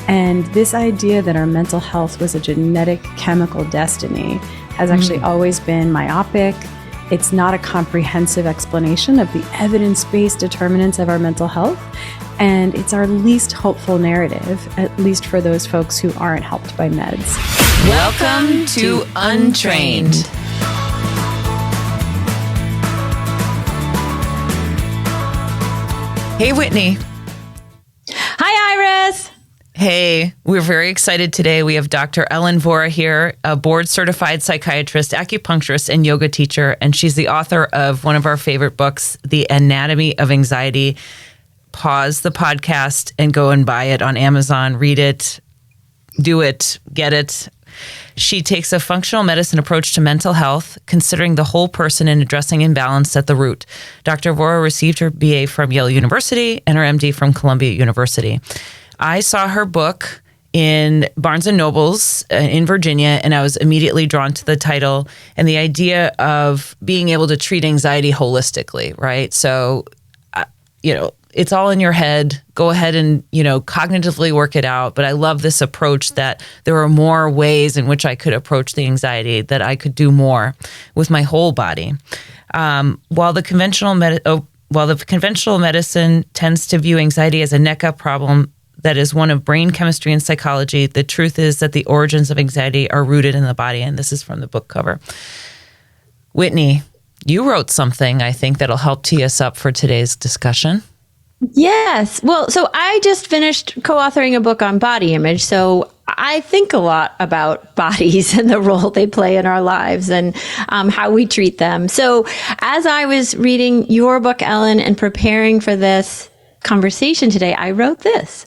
And this idea that our mental health was a genetic chemical destiny has actually always been myopic. It's not a comprehensive explanation of the evidence-based determinants of our mental health. And it's our least hopeful narrative, at least for those folks who aren't helped by meds. Welcome to Untrained. Hey, Whitney. Hi, Iris. Hey, we're very excited today. We have Dr. Ellen Vora here, a board-certified psychiatrist, acupuncturist, and yoga teacher, and she's the author of one of our favorite books, The Anatomy of Anxiety. Pause the podcast and go and buy it on Amazon. Read it, do it, get it. She takes a functional medicine approach to mental health, considering the whole person and addressing imbalance at the root. Dr. Vora received her BA from Yale University and her MD from Columbia University. I saw her book in Barnes & Noble's in Virginia, and I was immediately drawn to the title and the idea of being able to treat anxiety holistically, right? So, it's all in your head. Go ahead and, cognitively work it out. But I love this approach that there are more ways in which I could approach the anxiety, that I could do more with my whole body. While the conventional medicine tends to view anxiety as a neck-up problem that is one of brain chemistry and psychology, the truth is that the origins of anxiety are rooted in the body. And this is from the book cover. Whitney, you wrote something, I think, that'll help tee us up for today's discussion. Yes. Well, so I just finished co-authoring a book on body image. So I think a lot about bodies and the role they play in our lives and how we treat them. So as I was reading your book, Ellen, and preparing for this conversation today, I wrote this.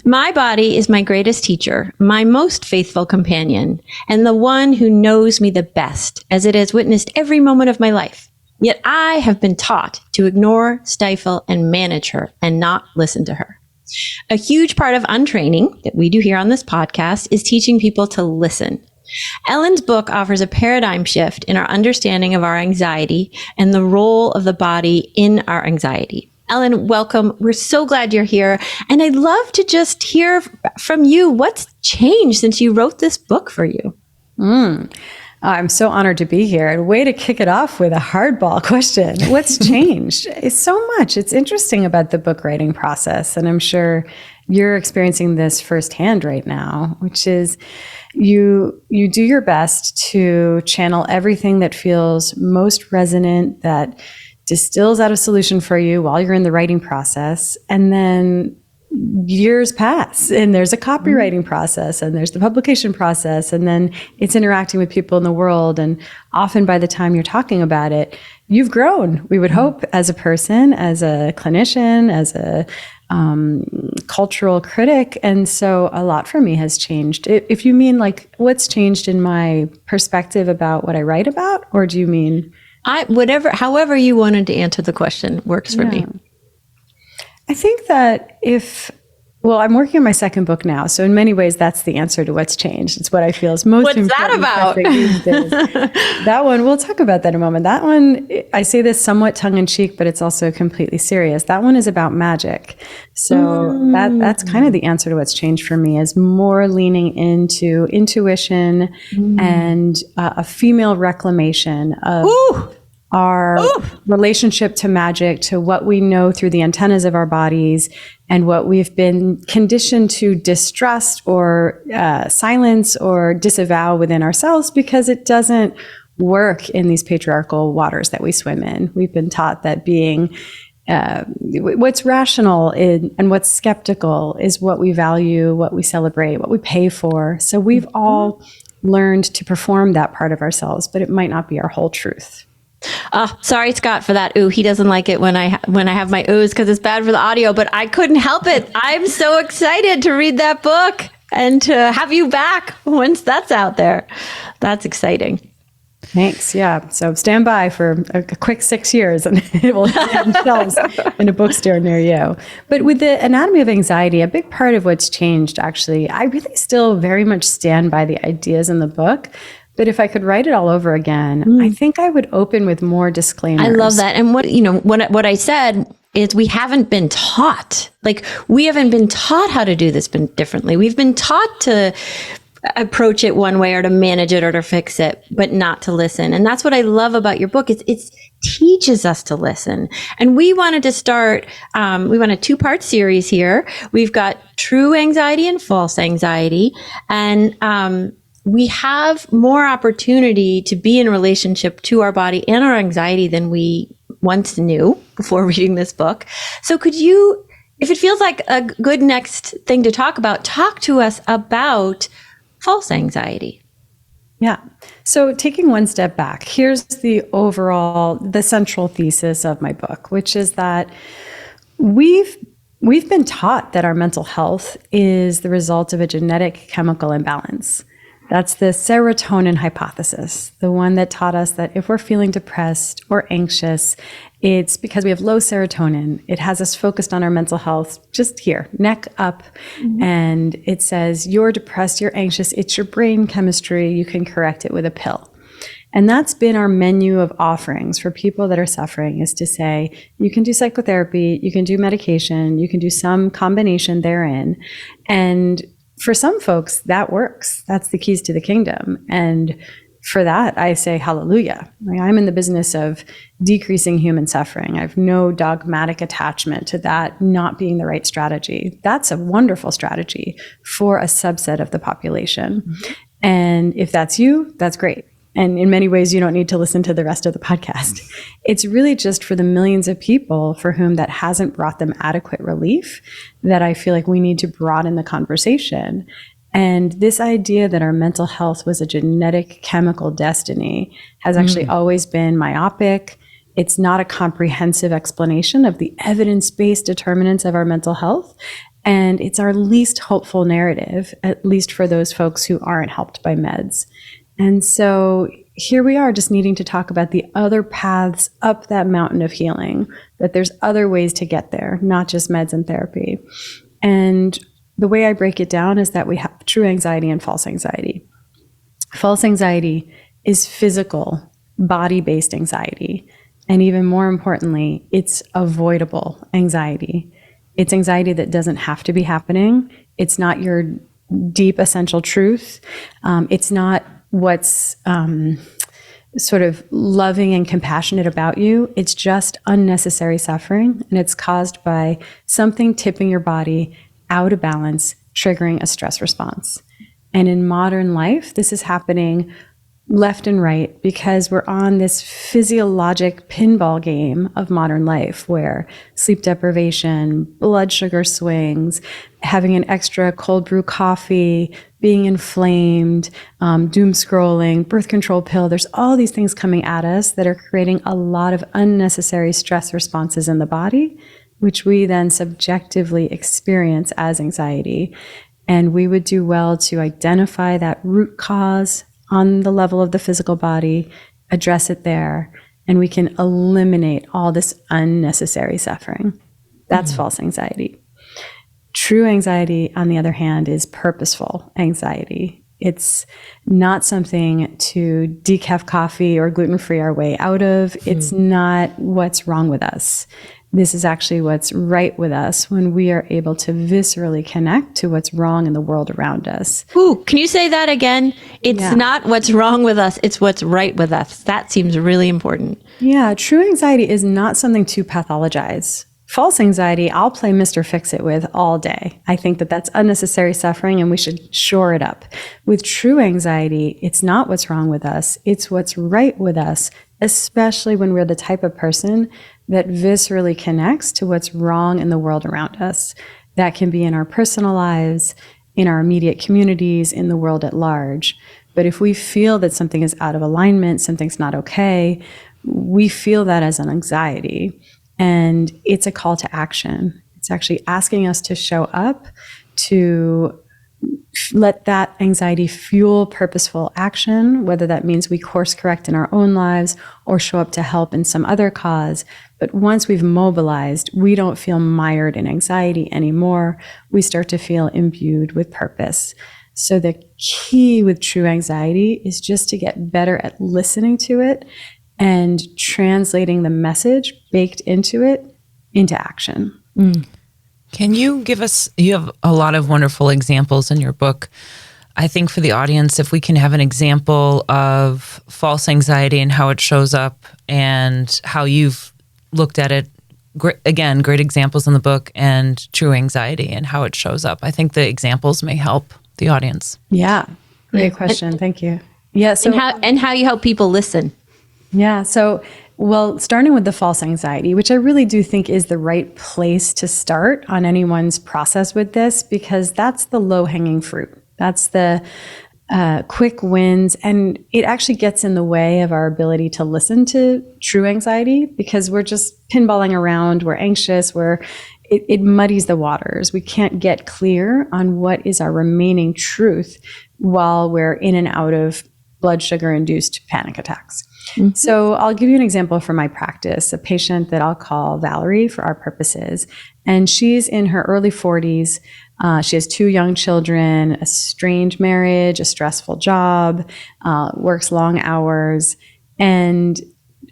My body is my greatest teacher, my most faithful companion, and the one who knows me the best, as it has witnessed every moment of my life. Yet I have been taught to ignore, stifle, and manage her and not listen to her. A huge part of untraining that we do here on this podcast is teaching people to listen. Ellen's book offers a paradigm shift in our understanding of our anxiety and the role of the body in our anxiety. Ellen, welcome. We're so glad you're here. And I'd love to just hear from you. What's changed since you wrote this book for you? I'm so honored to be here. And way to kick it off with a hardball question. What's changed? It's so much. It's interesting about the book writing process. And I'm sure you're experiencing this firsthand right now, which is you do your best to channel everything that feels most resonant, that distills out a solution for you while you're in the writing process. And then years pass and there's a copywriting process and there's the publication process, and then it's interacting with people in the world. And often by the time you're talking about it, you've grown, we would hope, as a person, as a clinician, as a cultural critic. And so a lot for me has changed. If you mean like what's changed in my perspective about what I write about, or do you mean? However you wanted to answer the question works for me. I think that I'm working on my second book now. So in many ways, that's the answer to what's changed. It's what I feel is most important. What's that about? That one, we'll talk about that in a moment. That one, I say this somewhat tongue in cheek, but it's also completely serious. That one is about magic. So that's kind of the answer to what's changed for me, is more leaning into intuition and a female reclamation of our relationship to magic, to what we know through the antennas of our bodies and what we've been conditioned to distrust or silence or disavow within ourselves because it doesn't work in these patriarchal waters that we swim in. We've been taught that being what's rational and what's skeptical is what we value, what we celebrate, what we pay for. So we've all learned to perform that part of ourselves, but it might not be our whole truth. Sorry, Scott, for that. He doesn't like it when I have my oohs because it's bad for the audio, but I couldn't help it. I'm so excited to read that book and to have you back once that's out there. That's exciting. Thanks. Yeah. So stand by for a quick 6 years and it will be on shelves in a bookstore near you. But with the Anatomy of Anxiety, a big part of what's changed, actually, I really still very much stand by the ideas in the book. But if I could write it all over again, I think I would open with more disclaimers. I love that. And what I said is we haven't been taught. Like, we haven't been taught how to do this differently. We've been taught to approach it one way or to manage it or to fix it, but not to listen. And that's what I love about your book. It teaches us to listen. And we wanted to start, we want a 2-part series here. We've got true anxiety and false anxiety. And, we have more opportunity to be in relationship to our body and our anxiety than we once knew before reading this book. So could you, if it feels like a good next thing to talk about, talk to us about false anxiety? Yeah. So taking one step back, here's the central thesis of my book, which is that we've been taught that our mental health is the result of a genetic chemical imbalance. That's the serotonin hypothesis, the one that taught us that if we're feeling depressed or anxious, it's because we have low serotonin. It has us focused on our mental health just here, neck up. Mm-hmm. And it says, you're depressed, you're anxious, it's your brain chemistry, you can correct it with a pill. And that's been our menu of offerings for people that are suffering, is to say, you can do psychotherapy, you can do medication, you can do some combination therein. And for some folks, that works. That's the keys to the kingdom. And for that, I say hallelujah. Like, I'm in the business of decreasing human suffering. I have no dogmatic attachment to that not being the right strategy. That's a wonderful strategy for a subset of the population. Mm-hmm. And if that's you, that's great. And in many ways, you don't need to listen to the rest of the podcast. It's really just for the millions of people for whom that hasn't brought them adequate relief that I feel like we need to broaden the conversation. And this idea that our mental health was a genetic chemical destiny has actually always been myopic. It's not a comprehensive explanation of the evidence-based determinants of our mental health. And it's our least hopeful narrative, at least for those folks who aren't helped by meds. And so here we are, just needing to talk about the other paths up that mountain of healing, that there's other ways to get there, not just meds and therapy. And the way I break it down is that we have true anxiety and false anxiety. False anxiety is physical, body-based anxiety. And even more importantly, it's avoidable anxiety. It's anxiety that doesn't have to be happening. It's not your deep essential truth. It's not what's sort of loving and compassionate about you. It's just unnecessary suffering, and it's caused by something tipping your body out of balance, triggering a stress response. And in modern life, this is happening left and right because we're on this physiologic pinball game of modern life where sleep deprivation, blood sugar swings, having an extra cold brew coffee, being inflamed, doom scrolling, birth control pill, there's all these things coming at us that are creating a lot of unnecessary stress responses in the body, which we then subjectively experience as anxiety. And we would do well to identify that root cause on the level of the physical body, address it there, and we can eliminate all this unnecessary suffering. That's false anxiety. True anxiety, on the other hand, is purposeful anxiety. It's not something to decaf coffee or gluten-free our way out of. It's not what's wrong with us. This is actually what's right with us when we are able to viscerally connect to what's wrong in the world around us. Ooh, can you say that again? It's not what's wrong with us, it's what's right with us. That seems really important. Yeah, true anxiety is not something to pathologize. False anxiety, I'll play Mr. Fix-It with all day. I think that that's unnecessary suffering and we should shore it up. With true anxiety, it's not what's wrong with us, it's what's right with us, especially when we're the type of person that viscerally connects to what's wrong in the world around us. That can be in our personal lives, in our immediate communities, in the world at large. But if we feel that something is out of alignment, something's not okay, we feel that as an anxiety. And it's a call to action. It's actually asking us to show up, to let that anxiety fuel purposeful action, whether that means we course correct in our own lives or show up to help in some other cause. But once we've mobilized, we don't feel mired in anxiety anymore. We start to feel imbued with purpose. So the key with true anxiety is just to get better at listening to it and translating the message baked into it into action. Can you give us, you have a lot of wonderful examples in your book. I think for the audience, if we can have an example of false anxiety and how it shows up and how you've looked at it. Again, great examples in the book, and true anxiety and how it shows up. I think the examples may help the audience. Yeah. Great question. Thank you. Yeah. So, and how you help people listen. Yeah. So, well, starting with the false anxiety, which I really do think is the right place to start on anyone's process with this, because that's the low-hanging fruit. That's the quick wins. And it actually gets in the way of our ability to listen to true anxiety, because we're just pinballing around. We're anxious. It muddies the waters. We can't get clear on what is our remaining truth while we're in and out of blood sugar-induced panic attacks. Mm-hmm. So I'll give you an example from my practice, a patient that I'll call Valerie for our purposes. And she's in her early 40s. She has 2 young children, a strange marriage, a stressful job, works long hours. And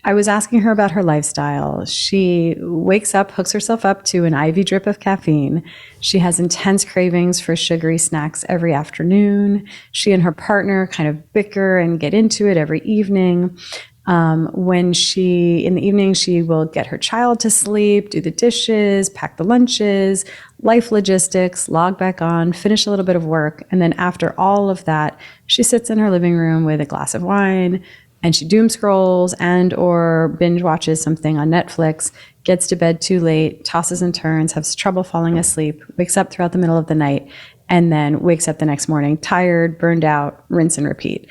I was asking her about her lifestyle. She wakes up, hooks herself up to an IV drip of caffeine. She has intense cravings for sugary snacks every afternoon. She and her partner kind of bicker and get into it every evening. In the evening, she will get her child to sleep, do the dishes, pack the lunches, life logistics, log back on, finish a little bit of work. And then after all of that, she sits in her living room with a glass of wine, and she doom scrolls and or binge watches something on Netflix, gets to bed too late, tosses and turns, has trouble falling asleep, wakes up throughout the middle of the night, and then wakes up the next morning tired, burned out, rinse and repeat.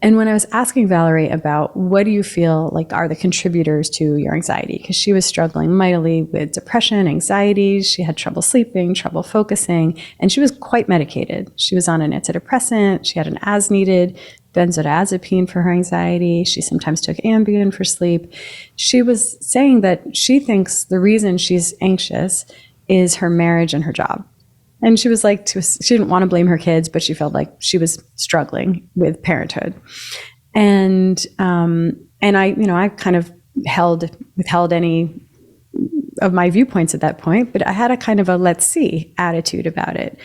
And when I was asking Valerie about what do you feel like are the contributors to your anxiety, because she was struggling mightily with depression, anxiety, she had trouble sleeping, trouble focusing, and she was quite medicated. She was on an antidepressant, she had an as-needed benzodiazepine for her anxiety, she sometimes took Ambien for sleep. She was saying that she thinks the reason she's anxious is her marriage and her job. And she was like, she didn't want to blame her kids, but she felt like she was struggling with parenthood. And I kind of withheld any of my viewpoints at that point, but I had a kind of a let's see attitude about it.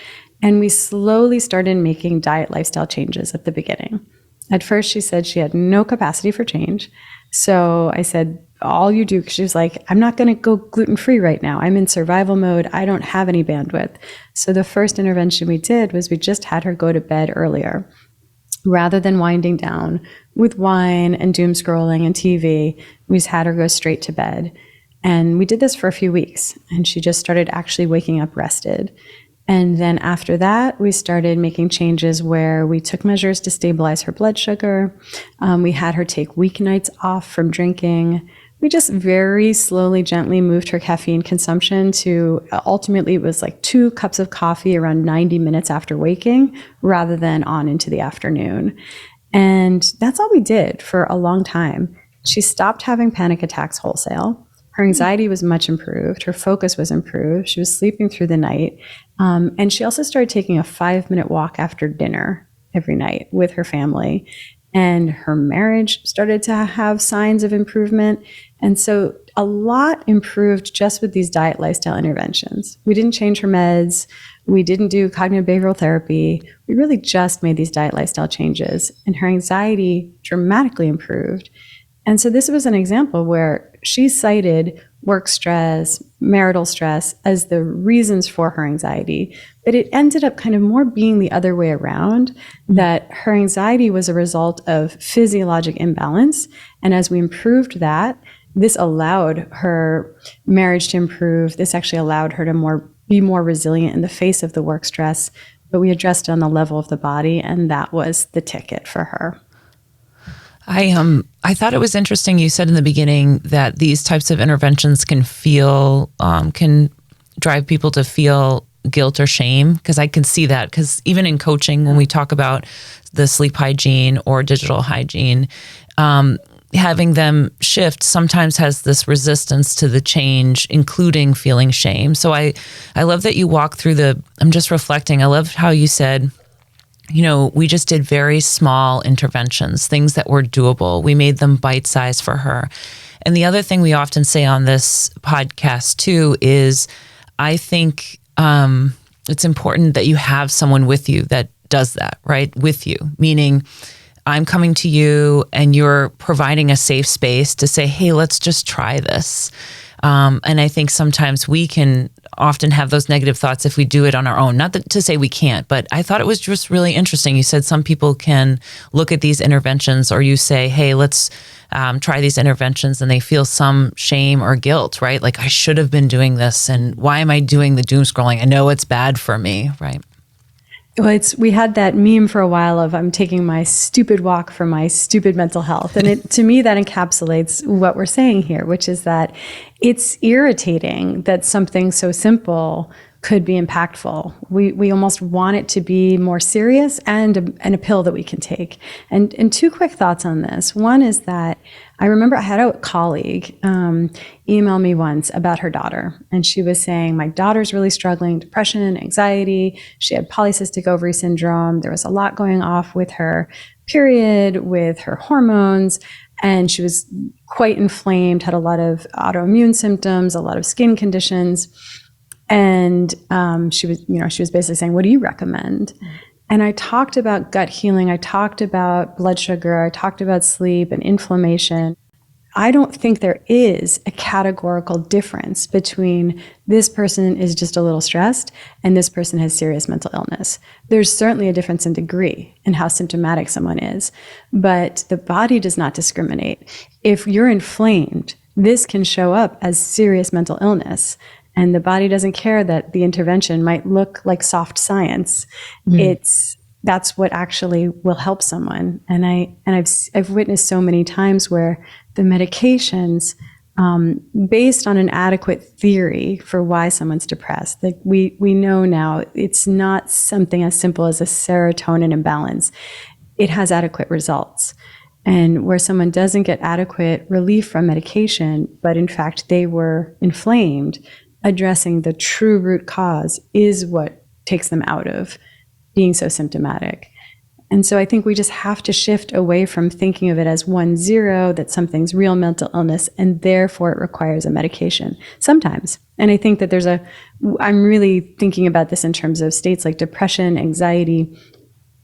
And we slowly started making diet lifestyle changes at the beginning. At first, she said she had no capacity for change. So I said, all you do, because she was like, I'm not going to go gluten-free right now. I'm in survival mode. I don't have any bandwidth. So the first intervention we did was we just had her go to bed earlier. Rather than winding down with wine and doom scrolling and TV, we just had her go straight to bed. And we did this for a few weeks. And she just started actually waking up rested. And then after that, we started making changes where we took measures to stabilize her blood sugar. We had her take weeknights off from drinking. We just very slowly, gently moved her caffeine consumption to ultimately it was like 2 cups of coffee around 90 minutes after waking rather than on into the afternoon. And that's all we did for a long time. She stopped having panic attacks wholesale. Her anxiety was much improved. Her focus was improved. She was sleeping through the night. And she also started taking a 5-minute walk after dinner every night with her family. And her marriage started to have signs of improvement. And so a lot improved just with these diet lifestyle interventions. We didn't change her meds. We didn't do cognitive behavioral therapy. We really just made these diet lifestyle changes. And her anxiety dramatically improved. And so this was an example where she cited work stress, marital stress as the reasons for her anxiety, but it ended up kind of more being the other way around, that her anxiety was a result of physiologic imbalance. And as we improved that, this allowed her marriage to improve. This actually allowed her to be more resilient in the face of the work stress, but we addressed it on the level of the body, and that was the ticket for her. I thought it was interesting. You said in the beginning that these types of interventions can drive people to feel guilt or shame, because I can see that, because even in coaching, when we talk about the sleep hygiene or digital hygiene, having them shift sometimes has this resistance to the change, including feeling shame. So I love that you walk through I'm just reflecting. I love how you said, we just did very small interventions, things that were doable. We made them bite-sized for her. And the other thing we often say on this podcast too is I think it's important that you have someone with you that does that, right? With you, meaning I'm coming to you and you're providing a safe space to say, hey, let's just try this. And I think sometimes we can often have those negative thoughts if we do it on our own. Not that, to say we can't, but I thought it was just really interesting. You said some people can look at these interventions, or you say, hey, let's try these interventions, and they feel some shame or guilt, right? Like, I should have been doing this, and why am I doing the doom scrolling? I know it's bad for me, right? Well, we had that meme for a while of I'm taking my stupid walk for my stupid mental health. And to me, that encapsulates what we're saying here, which is that it's irritating that something so simple could be impactful. We almost want it to be more serious and a pill that we can take. And two quick thoughts on this. One is that I remember I had a colleague email me once about her daughter, and she was saying, my daughter's really struggling, depression, anxiety. She had polycystic ovary syndrome. There was a lot going off with her period, with her hormones, and she was quite inflamed, had a lot of autoimmune symptoms, a lot of skin conditions. And she was basically saying, what do you recommend? And I talked about gut healing. I talked about blood sugar. I talked about sleep and inflammation. I don't think there is a categorical difference between this person is just a little stressed and this person has serious mental illness. There's certainly a difference in degree in how symptomatic someone is, but the body does not discriminate. If you're inflamed, this can show up as serious mental illness. And the body doesn't care that the intervention might look like soft science. That's what actually will help someone. And I've witnessed so many times where the medications, based on an adequate theory for why someone's depressed, like we know now, it's not something as simple as a serotonin imbalance. It has adequate results. And where someone doesn't get adequate relief from medication, but in fact they were inflamed, addressing the true root cause is what takes them out of being so symptomatic. And so I think we just have to shift away from thinking of it as 1-0, that something's real mental illness and therefore it requires a medication sometimes. And I think that I'm really thinking about this in terms of states like depression, anxiety.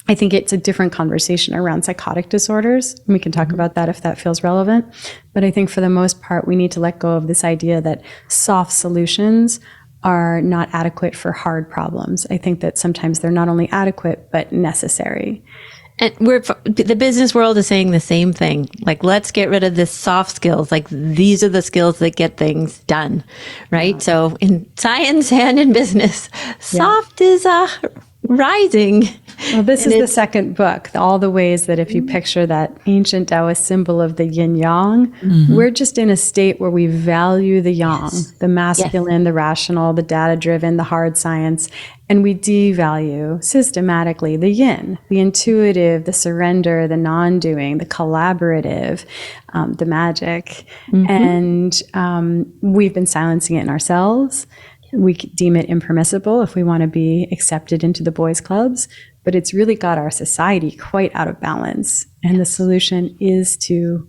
I think it's a different conversation around psychotic disorders. We can talk about that if that feels relevant. But I think for the most part, we need to let go of this idea that soft solutions are not adequate for hard problems. I think that sometimes they're not only adequate, but necessary. And the business world is saying the same thing. Like, let's get rid of the soft skills. Like, these are the skills that get things done, right? Yeah. So in science and in business, soft is rising. Well, this is the second book, all the ways that if you picture that ancient Taoist symbol of the yin yang, we're just in a state where we value the yang, the masculine, the rational, the data-driven, the hard science, and we devalue systematically the yin, the intuitive, the surrender, the non-doing, the collaborative, the magic. And we've been silencing it in ourselves. We deem it impermissible if we want to be accepted into the boys' clubs, but it's really got our society quite out of balance. And the solution is to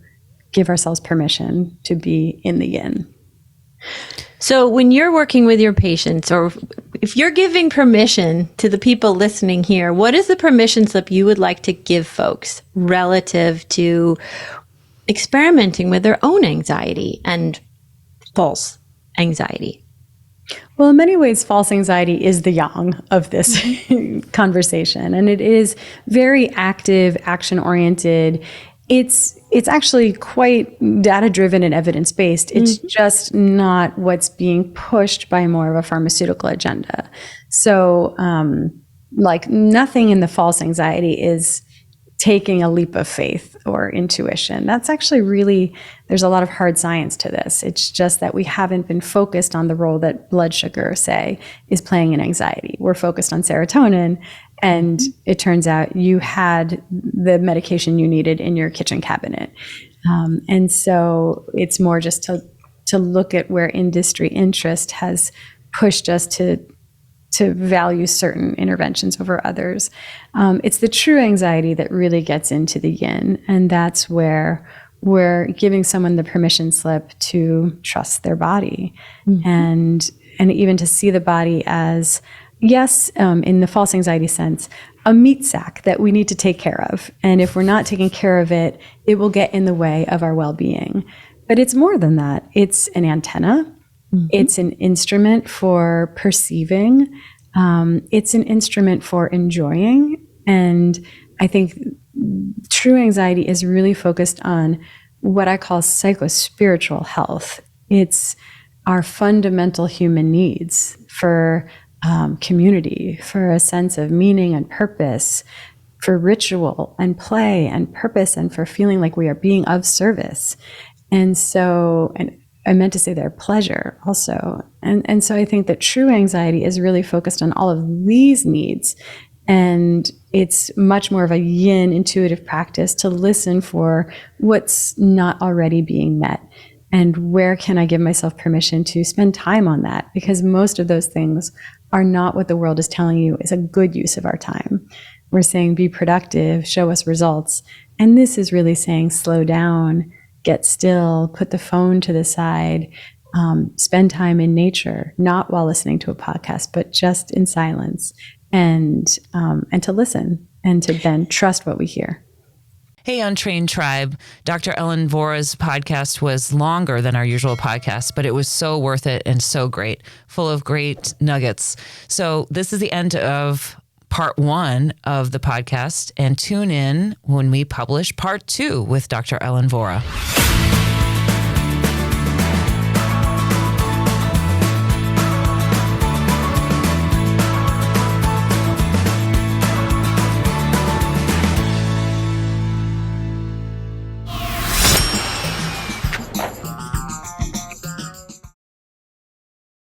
give ourselves permission to be in the yin. So when you're working with your patients, or if you're giving permission to the people listening here, what is the permission slip you would like to give folks relative to experimenting with their own anxiety and false anxiety? Well, in many ways, false anxiety is the yang of this conversation, and it is very active, action-oriented. It's actually quite data-driven and evidence-based. It's just not what's being pushed by more of a pharmaceutical agenda. So, like, nothing in the false anxiety is taking a leap of faith or intuition. That's actually really, there's a lot of hard science to this. It's just that we haven't been focused on the role that blood sugar, say, is playing in anxiety. We're focused on serotonin, and it turns out you had the medication you needed in your kitchen cabinet. And so it's more just to look at where industry interest has pushed us to value certain interventions over others. It's the true anxiety that really gets into the yin, and that's where we're giving someone the permission slip to trust their body, and even to see the body as, yes, in the false anxiety sense, a meat sack that we need to take care of. And if we're not taking care of it, it will get in the way of our well-being. But it's more than that. It's an antenna. It's an instrument for perceiving. It's an instrument for enjoying. And I think true anxiety is really focused on what I call psychospiritual health. It's our fundamental human needs for community, for a sense of meaning and purpose, for ritual and play and purpose, and for feeling like we are being of service. And so, and I meant to say there, pleasure also. And so I think that true anxiety is really focused on all of these needs. And it's much more of a yin intuitive practice to listen for what's not already being met. And where can I give myself permission to spend time on that? Because most of those things are not what the world is telling you is a good use of our time. We're saying be productive, show us results. And this is really saying slow down, get still, put the phone to the side, spend time in nature, not while listening to a podcast, but just in silence, and to listen and to then trust what we hear. Hey, Untrained Tribe. Dr. Ellen Vora's podcast was longer than our usual podcast, but it was so worth it and so great, full of great nuggets. So this is the end of part 1 of the podcast, and tune in when we publish part 2 with Dr. Ellen Vora.